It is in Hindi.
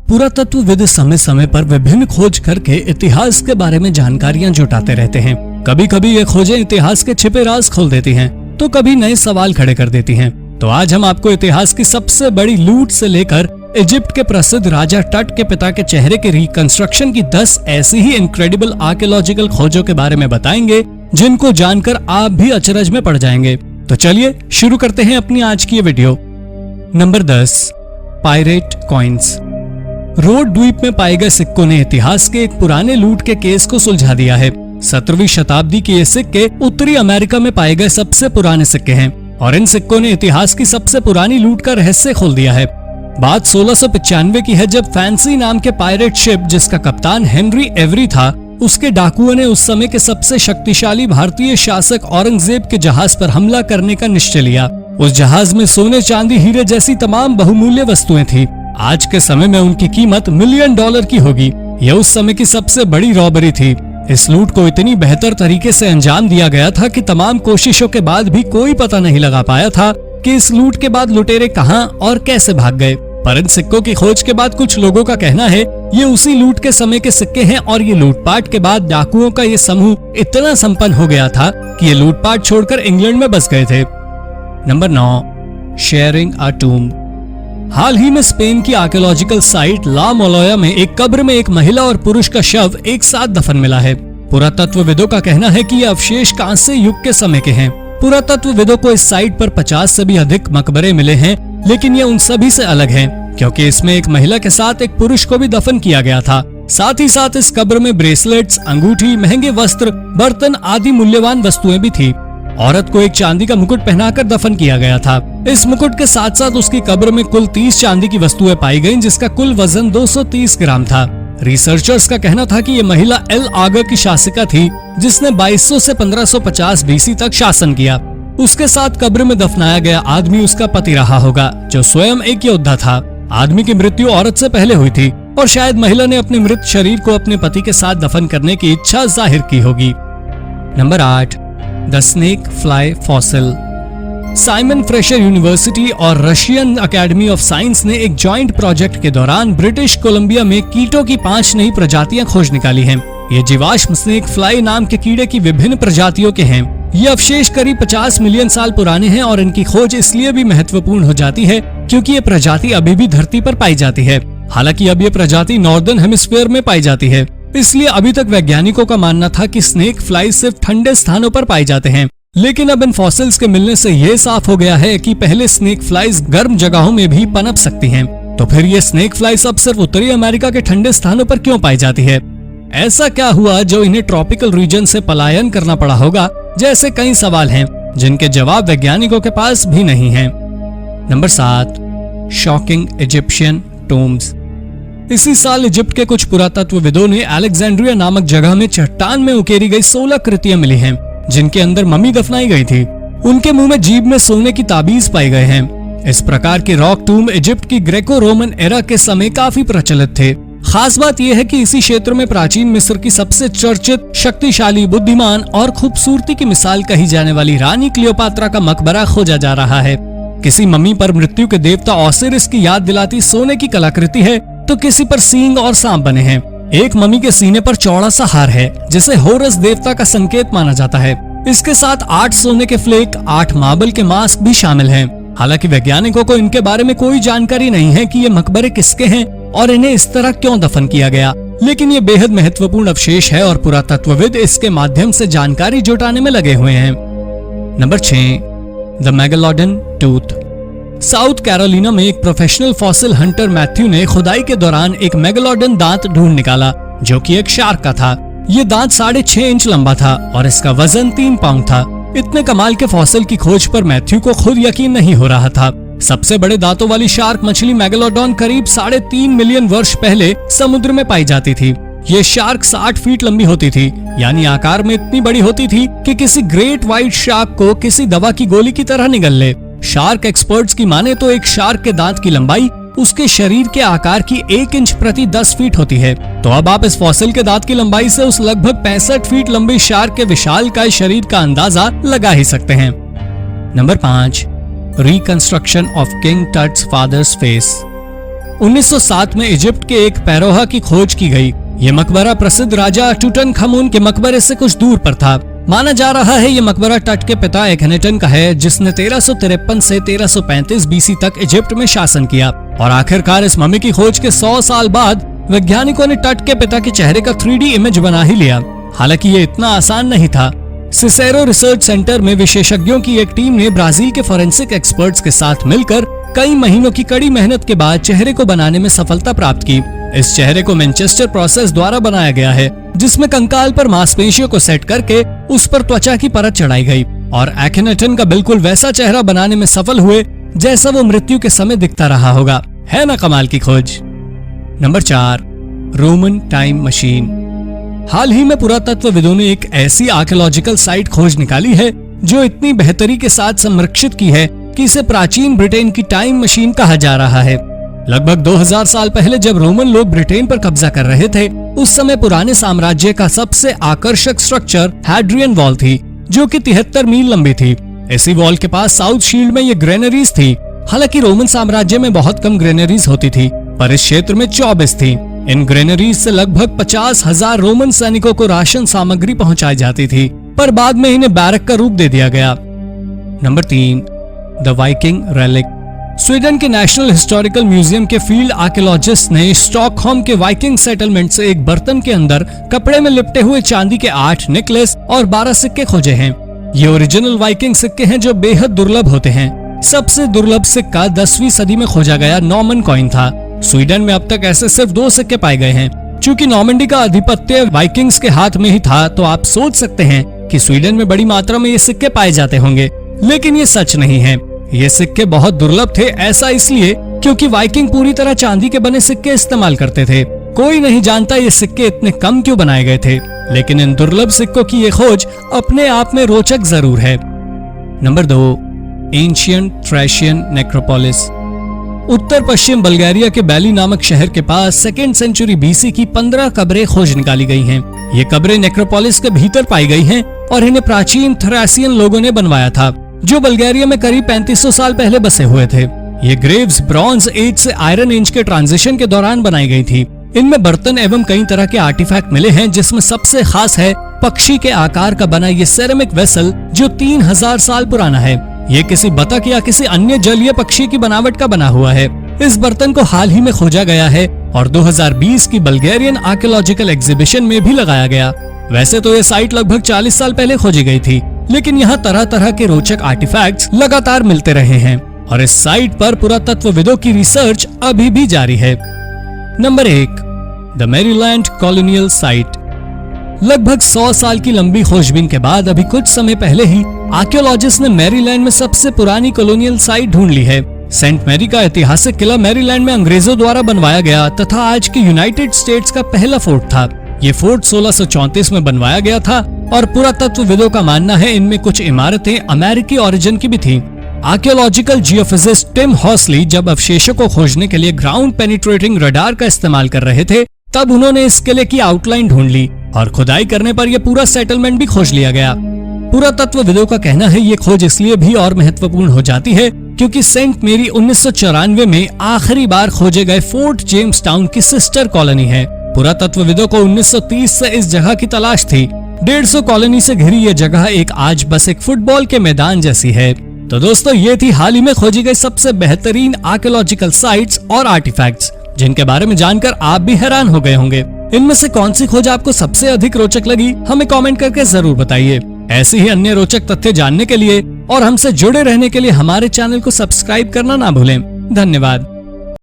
पुरातत्वविद समय समय पर विभिन्न खोज करके इतिहास के बारे में जानकारियां जुटाते रहते हैं। कभी कभी ये खोजें इतिहास के छिपे राज खोल देती हैं, तो कभी नए सवाल खड़े कर देती हैं। तो आज हम आपको इतिहास की सबसे बड़ी लूट से लेकर इजिप्ट के प्रसिद्ध राजा टट के पिता के चेहरे के रिकंस्ट्रक्शन की 10 ऐसी ही इनक्रेडिबल आर्कियोलॉजिकल खोजों के बारे में बताएंगे, जिनको जानकर आप भी अचरज में पड़ जाएंगे। तो चलिए शुरू करते हैं अपनी आज की ये video. Number 10, pirate coins. Road द्वीप में पाए गए सिक्कों ने इतिहास के एक पुराने लूट के केस को सुलझा दिया है। 17वीं शताब्दी के ये सिक्के उत्तरी अमेरिका में पाए गए सबसे पुराने सिक्के हैं और इन सिक्कों ने इतिहास की सबसे पुरानी लूट का रहस्य खोल दिया है। बात 1695 की है, जब फैंसी नाम के पायरेट शिप जिसका कप्तान हेनरी एवरी था, उसके डाकुओं ने उस समय के सबसे शक्तिशाली भारतीय शासक औरंगजेब के जहाज पर हमला करने का निश्चय लिया। उस जहाज में सोने, चांदी, हीरे जैसी तमाम बहुमूल्य वस्तुएं थी। आज के समय में उनकी कीमत $1 मिलियन की होगी। यह उस समय की सबसे बड़ी रॉबरी थी। इस लूट को इतनी बेहतर तरीके से अंजाम दिया गया था कि तमाम कोशिशों के बाद भी कोई पता नहीं लगा पाया था कि इस लूट के बाद लुटेरे कहां और कैसे भाग गए। पर इन सिक्कों की खोज के बाद कुछ लोगों का कहना है ये उसी लूट के समय के सिक्के हैं और ये लूटपाट के बाद डाकुओं का ये समूह इतना संपन्न हो गया था कि ये लूटपाट छोड़कर इंग्लैंड में बस गए थे। नंबर 9, शेयरिंग अ टूम। हाल ही में स्पेन की आर्कियोलॉजिकल साइट ला मोलोया में एक कब्र में एक महिला और पुरुष का शव एक साथ दफन मिला है। पुरातत्वविदों का कहना है कि ये अवशेष कांस्य युग के समय के हैं। पुरातत्वविदों को इस साइट पर 50 से भी अधिक मकबरे मिले हैं, लेकिन ये उन सभी से अलग हैं, क्योंकि इसमें एक महिला के साथ एक पुरुष को भी दफन किया गया था। साथ ही साथ इस कब्र में ब्रेसलेट्स, अंगूठी, महंगे वस्त्र, बर्तन आदि मूल्यवान वस्तुएं भी थी। औरत को एक चांदी का मुकुट पहनाकर दफन किया गया था। इस मुकुट के साथ साथ उसकी कब्र में कुल 30 चांदी की वस्तुएं पाई गईं, जिसका कुल वजन 230 ग्राम था। रिसर्चर्स का कहना था कि ये महिला एल आगर की शासिका थी, जिसने 2200 से 1550 बीसी तक शासन किया। उसके साथ कब्र में दफनाया गया आदमी उसका पति रहा होगा, जो स्वयं एक योद्धा था। आदमी की मृत्यु औरत से पहले हुई थी और शायद महिला ने अपने मृत शरीर को अपने पति के साथ दफन करने की इच्छा जाहिर की होगी। Number 8, the snake fly fossil. Simon fresher university और रशियन अकेडमी ऑफ साइंस ने एक जॉइंट प्रोजेक्ट के दौरान ब्रिटिश कोलंबिया में कीटों की 5 नई प्रजातियां खोज निकाली हैं। ये जीवाश्म स्नेक फ्लाई नाम के कीड़े की विभिन्न प्रजातियों के हैं। ये अवशेष करीब 50 मिलियन साल पुराने हैं और इनकी खोज इसलिए भी महत्वपूर्ण हो जाती है क्योंकि ये प्रजाति अभी भी धरती पर पाई जाती है। हालांकि अब ये प्रजाति नॉर्दर्न हेमिस्फीयर में पाई जाती है, इसलिए अभी तक वैज्ञानिकों का मानना था कि स्नेक फ्लाई सिर्फ ठंडे स्थानों पर पाए जाते हैं। लेकिन अब इन फॉसिल्स के मिलने से ये साफ हो गया है कि पहले स्नेक फ्लाइज गर्म जगहों में भी पनप सकती हैं। तो फिर ये स्नेक फ्लाइज अब सिर्फ उत्तरी अमेरिका के ठंडे स्थानों पर क्यों पाई जाती है? ऐसा क्या हुआ जो इन्हें ट्रॉपिकल रीजन से पलायन करना पड़ा होगा? जैसे कई सवाल हैं जिनके जवाब वैज्ञानिकों के पास भी नहीं हैं। Number 7, shocking Egyptian tombs. इसी साल इजिप्ट के कुछ पुरातत्वविदों ने अलेक्जेंड्रिया नामक जगह में चट्टान में उकेरी गई 16 कृतियां मिली हैं, जिनके अंदर मम्मी दफनाई गई थी। उनके मुंह में जीभ में सोने की ताबीज पाए गए हैं। इस प्रकार के रॉक टूम इजिप्ट की ग्रेको रोमन एरा के समय काफी प्रचलित थे। खास बात यह है कि इसी क्षेत्र में प्राचीन मिस्र की सबसे चर्चित, शक्तिशाली, बुद्धिमान और खूबसूरती की मिसाल कही जाने वाली रानी क्लियोपात्रा का मकबरा खोजा जा रहा है। किसी मम्मी पर मृत्यु के देवता ओसिरिस की याद दिलाती सोने की कलाकृति है, तो किसी पर सींग और सांप बने हैं। एक मम्मी के सीने पर चौड़ा सा हार है, जिसे होरस देवता का संकेत माना जाता है। इसके साथ 8 सोने के फ्लेक, 8 मार्बल के मास्क भी शामिल हैं। हालांकि वैज्ञानिकों को इनके बारे में कोई जानकारी नहीं है कि ये मकबरे किसके हैं और इन्हें इस तरह क्यों दफन किया गया। लेकिन ये बेहद महत्वपूर्ण अवशेष है और पुरातत्वविद इसके माध्यम से जानकारी जुटाने में लगे हुए हैं। Number 6, the megalodon tooth. South Carolina में एक प्रोफेशनल फॉसिल हंटर मैथ्यू ने खुदाई के दौरान एक मेगालोडन दांत ढूंढ निकाला, जो कि एक शार्क का था। ये दांत 6.5 इंच लंबा था और इसका वजन 3 पाउंड था। इतने कमाल के फॉसिल की खोज पर मैथ्यू को खुद यकीन नहीं हो रहा था। सबसे बड़े दांतों वाली शार्क मछली मेगालोडॉन करीब 3.5 मिलियन वर्ष पहले समुद्र में पाई जाती थी। ये शार्क 60 फीट लंबी होती थी, यानी आकार में इतनी बड़ी होती थी कि किसी ग्रेट व्हाइट शार्क को किसी दवा की गोली की तरह निगल ले। शार्क एक्सपर्ट्स की माने तो एक शार्क के दांत की लंबाई उसके शरीर के आकार की 1 इंच प्रति 10 फीट होती है। तो अब आप इस फॉसिल के दांत की लंबाई से उस लगभग 65 फीट लंबे शार्क के विशालकाय शरीर का अंदाजा लगा ही सकते हैं। Number 5, reconstruction of king Tut's father's face. 1907 में इजिप्ट के एक पैरोहा की खोज की गई। ये मकबरा प्रसिद्ध राजा टूटनखामुन के मकबरे से कुछ दूर पर था। माना जा रहा है ये मकबरा टट के पिता एखनेटन का है, जिसने 1353 से 1335 बीसी तक इजिप्ट में शासन किया। और आखिरकार इस मम्मी की खोज के 100 साल बाद वैज्ञानिकों ने टट के पिता के चेहरे का 3D इमेज बना ही लिया। हालांकि ये इतना आसान नहीं था। सिसेरो रिसर्च सेंटर में विशेषज्ञों की एक टीम ने ब्राजील के फोरेंसिक एक्सपर्ट्स के साथ मिलकर कई महीनों की कड़ी मेहनत के बाद चेहरे को बनाने में सफलता प्राप्त की। इस चेहरे को मैनचेस्टर प्रोसेस द्वारा बनाया गया है, जिसमें कंकाल पर मांसपेशियों को सेट करके उस पर त्वचा की परत चढ़ाई गई और एखनेटन का बिल्कुल वैसा चेहरा बनाने में सफल हुए जैसा वो मृत्यु के समय दिखता रहा होगा। है ना कमाल की खोज। Number 4, Roman time machine. हाल ही में पुरातत्वविदों ने एक ऐसी आर्कियोलॉजिकल साइट खोज निकाली है जो इतनी बेहतरी के साथ संरक्षित की है कि इसे प्राचीन ब्रिटेन की टाइम मशीन कहा जा रहा है। लगभग 2000 साल पहले जब रोमन लोग ब्रिटेन पर कब्जा कर रहे थे, उस समय पुराने साम्राज्य का सबसे आकर्षक स्ट्रक्चर हैड्रियन वॉल थी, जो कि 73 मील लंबी थी। इसी वॉल के पास साउथ शील्ड में ये ग्रेनरीज थी। हालांकि रोमन साम्राज्य में बहुत कम ग्रेनरीज होती थी, पर इस क्षेत्र में 24 थी। इन ग्रेनरीज से लगभग 50,000 रोमन सैनिकों को राशन सामग्री पहुंचाई जाती थी, पर बाद में इन्हें बैरक का रूप दे दिया गया। Number 3, the Viking relic. Sweden के नेशनल हिस्टोरिकल म्यूजियम के फील्ड आर्कियोलॉजिस्ट ने स्टॉकहोम के वाइकिंग सेटलमेंट से एक बर्तन के अंदर कपड़े में लिपटे हुए चांदी के 8 नेकलेस और 12 सिक्के खोजे हैं। ये ओरिजिनल वाइकिंग सिक्के हैं जो बेहद दुर्लभ होते हैं। सबसे दुर्लभ सिक्का 10वीं सदी में खोजा गया नॉर्मन कॉइन था। स्वीडन में अब तक ऐसे सिर्फ 2 सिक्के पाए गए हैं। चूंकि नॉर्मंडी का आधिपत्य वाइकिंग्स के हाथ में ही था, तो आप सोच सकते हैं कि स्वीडन में बड़ी मात्रा में ये सिक्के पाए जाते होंगे, लेकिन ये सच नहीं है। ये सिक्के बहुत दुर्लभ थे। ऐसा इसलिए क्योंकि वाइकिंग पूरी तरह चांदी के बने सिक्के इस्तेमाल करते थे। कोई नहीं जानता ये सिक्के इतने कम क्यों बनाए गए थे, लेकिन इन दुर्लभ सिक्कों की ये खोज अपने आप में रोचक जरूर है। Number 2, ancient Thracian necropolis. उत्तर पश्चिम बल्गारिया के बैली नामक शहर के पास 2nd सेंचुरी बीसी की 15 कब्रें खोज निकाली गई हैं। ये कब्रें नेक्रोपोलिस के भीतर पाई गई हैं और इन्हें प्राचीन थ्रेसियन लोगों ने बनवाया था, जो बल्गारिया में करीब 3500 साल पहले बसे हुए थे। ये ग्रेव्स ब्रॉन्ज एज से आयरन एज के ट्रांजिशन के दौरान बनाई गई थी। इनमें बर्तन एवं कई तरह के आर्टिफैक्ट मिले हैं, जिसमें सबसे खास है पक्षी के आकार का बना ये सेरेमिक वेसल, जो 3000 साल पुराना है। ये किसी बतख या किसी अन्य जलीय पक्षी की बनावट का बना हुआ है। इस बर्तन को हाल ही में खोजा गया है और 2020 की बल्गेरियन आर्कियोलॉजिकल एग्जीबिशन में भी लगाया गया। वैसे तो ये साइट लगभग 40 साल पहले खोजी गई थी, लेकिन यहाँ तरह तरह के रोचक आर्टिफैक्ट्स लगातार मिलते रहे हैं और इस साइट पर पुरातत्वविदों की रिसर्च अभी भी जारी है। Number 1, the Maryland colonial site. लगभग 100 साल की लंबी खोजबीन के बाद अभी कुछ समय पहले ही आर्कियोलॉजिस्ट ने मैरीलैंड में सबसे पुरानी कॉलोनियल साइट ढूंढ ली है। सेंट मैरी का ऐतिहासिक किला मैरीलैंड में अंग्रेजों द्वारा बनवाया गया तथा आज के यूनाइटेड स्टेट्स का पहला फोर्ट था। ये फोर्ट 1634 में बनवाया गया था और पुरातत्वविदों का मानना है इनमें कुछ इमारतें अमेरिकी ओरिजिन की भी थीं। आर्कियोलॉजिकल जियोफिजिस्ट टिम हॉसली जब अवशेषों को खोजने के लिए ग्राउंड पेनिट्रेटिंग रडार का इस्तेमाल कर रहे थे, तब उन्होंने इस किले की आउटलाइन ढूंढ ली और खुदाई करने पर यह पूरा सेटलमेंट भी खोज लिया गया। पुरातत्वविदों का कहना है ये खोज इसलिए भी और महत्वपूर्ण हो जाती है क्योंकि सेंट मेरी 1994 में आखिरी बार खोजे गए फोर्ट जेम्स टाउन की सिस्टर कॉलोनी है। पुरातत्वविदों को 1930 से इस जगह की तलाश थी। 150 कॉलोनी से घिरी ये जगह आज बस एक फुटबॉल के मैदान जैसी है। तो दोस्तों, ये थी हाल ही में खोजी गई सबसे बेहतरीन आर्कियोलॉजिकल साइट्स और आर्टिफैक्ट्स, जिनके बारे में जानकर आप भी हैरान हो गए होंगे। इनमें से कौन सी खोज आपको सबसे अधिक रोचक लगी, हमें कमेंट करके जरूर बताइए। ऐसे ही अन्य रोचक तथ्य जानने के लिए और हमसे जुड़े रहने के लिए हमारे चैनल को सब्सक्राइब करना ना भूलें। धन्यवाद।